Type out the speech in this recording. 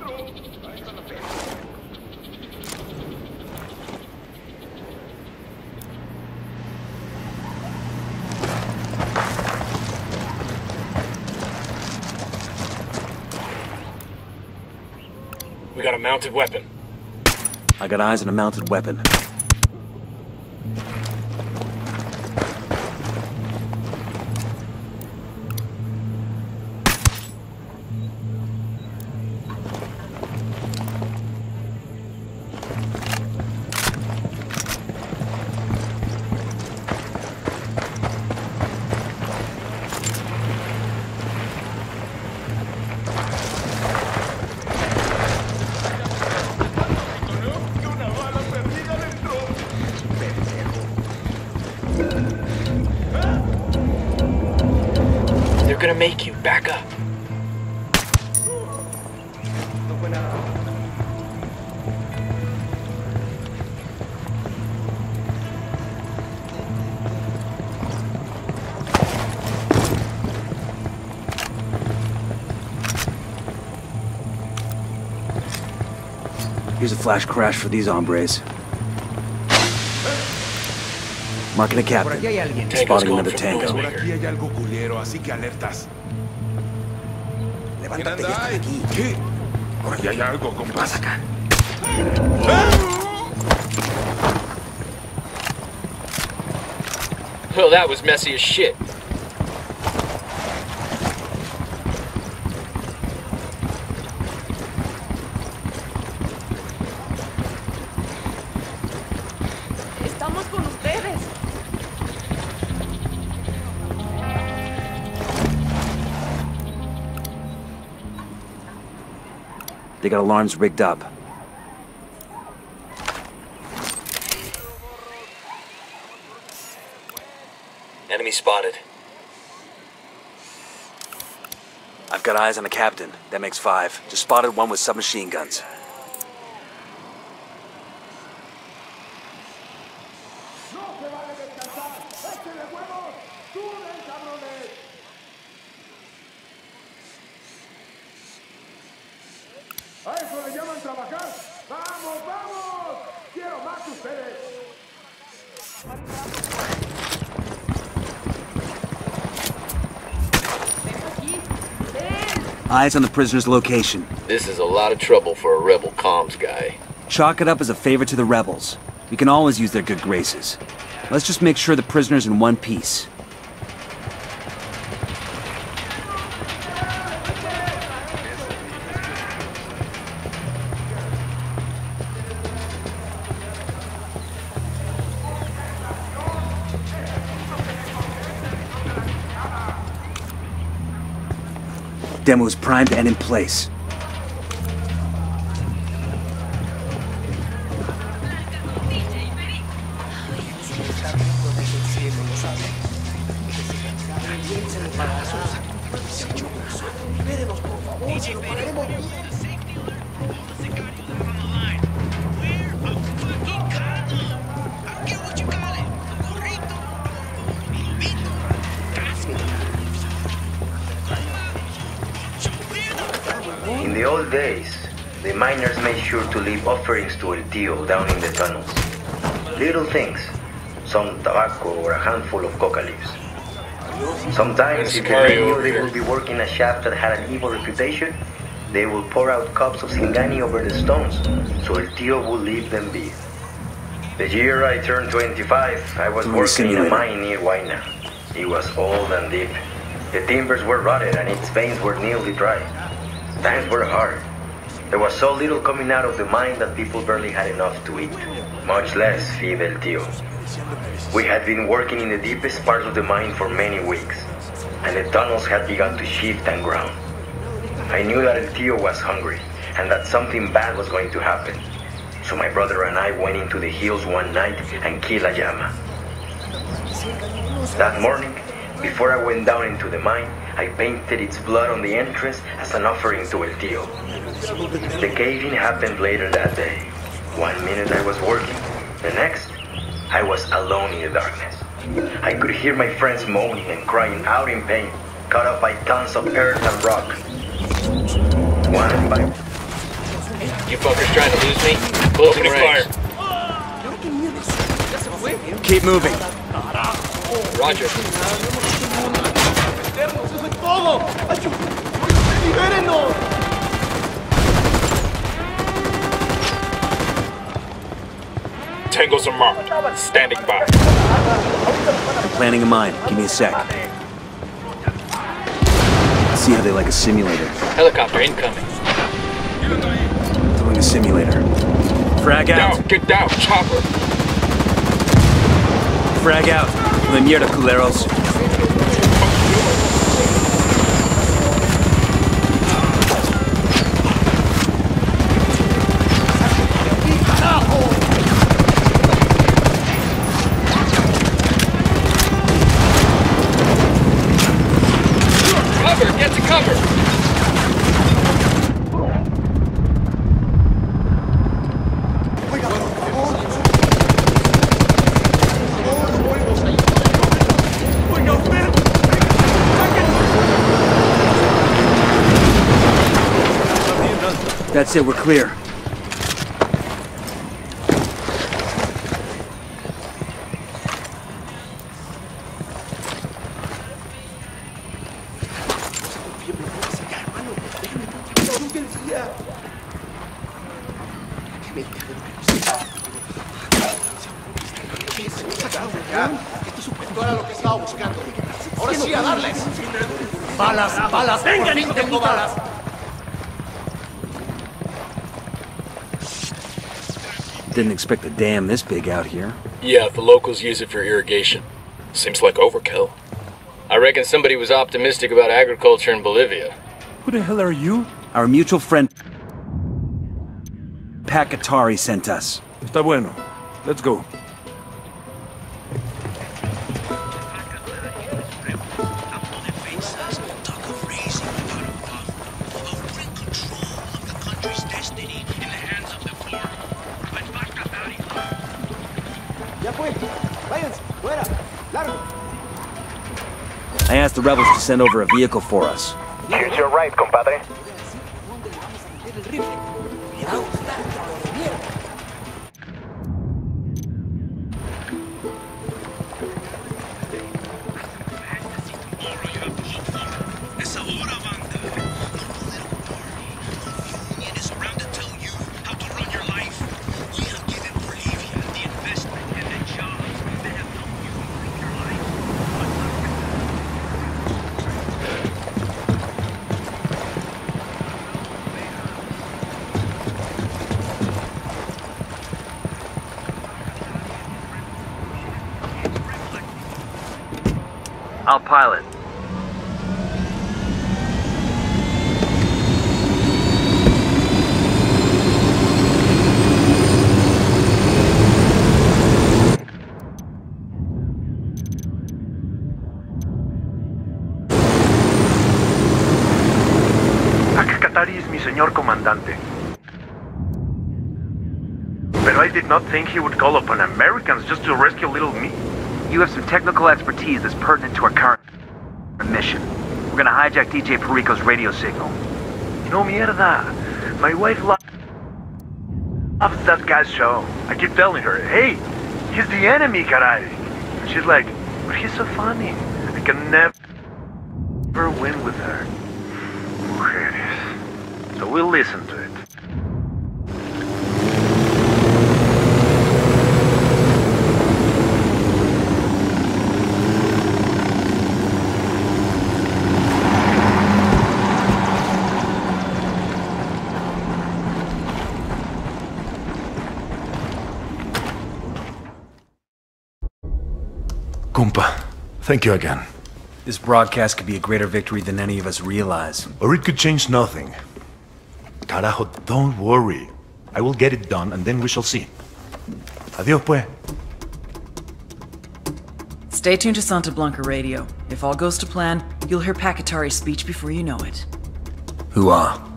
We got a mounted weapon. I got eyes on a mounted weapon. They're gonna make you back up. Here's a flash crash for these hombres. Marking a captain. Spotting another tango. Por aquí hay algo culero, así que alertas. Levántate, ya están aquí. ¿Qué? Por aquí hay algo, compas. Acá. Well, that was messy as shit. Estamos con ustedes. They got alarms rigged up. Enemy spotted. I've got eyes on the captain. That makes 5. Just spotted one with submachine guns. ¡A eso le llaman trabajar! ¡Vamos, vamos! ¡Quiero más de ustedes! Eyes on the prisoner's location. This is a lot of trouble for a rebel comms guy. Chalk it up as a favor to the rebels. We can always use their good graces. Let's just make sure the prisoner's in one piece. Demo is primed and in place. In the old days, the miners made sure to leave offerings to El Tío down in the tunnels. Little things, some tobacco or a handful of coca leaves. Sometimes, if they knew they would be working a shaft that had an evil reputation, they would pour out cups of Singani over the stones, so El Tío would leave them be. The year I turned 25, I was working in a mine near Huayna. It was old and deep. The timbers were rotted and its veins were nearly dry. Times were hard. There was so little coming out of the mine that people barely had enough to eat, much less feed El Tío. We had been working in the deepest parts of the mine for many weeks, and the tunnels had begun to shift and ground. I knew that El Tío was hungry, and that something bad was going to happen. So my brother and I went into the hills one night and killed a llama. That morning, before I went down into the mine, I painted its blood on the entrance as an offering to El Tío. The cave-in happened later that day. 1 minute I was working, the next, I was alone in the darkness. I could hear my friends moaning and crying out in pain, caught up by tons of earth and rock. One by You fuckers trying to lose me? Closing ranks. Keep moving. Roger. Tangles are marked. Standing by. Planning a mine. Give me a sec. See how they like a simulator. Helicopter incoming. Throwing a simulator. Frag out. Down, get down, chopper. Frag out. La mierda, culeros. Cover! Get to cover! That's it, we're clear. Esto era lo que estaba buscando. Ahora sí, a darles. Balas, balas. Vengan, y tengo balas. Didn't expect a dam this big out here. Yeah, the locals use it for irrigation. Seems like overkill. I reckon somebody was optimistic about agriculture in Bolivia. Who the hell are you? Our mutual friend Pakatari sent us. Está bueno. Let's go. I asked the rebels to send over a vehicle for us. Here's your ride, compadre. I'll pilot. Katari is mi señor comandante. But I did not think he would call upon Americans just to rescue little me. You have some technical expertise that's pertinent to our current mission. We're gonna hijack DJ Perico's radio signal. No mierda. My wife loves that guy's show. I keep telling her, hey, he's the enemy, caray. And she's like, but he's so funny. I can never win with her. Mujeres. So we'll listen to it. Compa, thank you again. This broadcast could be a greater victory than any of us realize. Or it could change nothing. Carajo, don't worry. I will get it done and then we shall see. Adios, pues. Stay tuned to Santa Blanca Radio. If all goes to plan, you'll hear Pakatari's speech before you know it. Hoo-ah.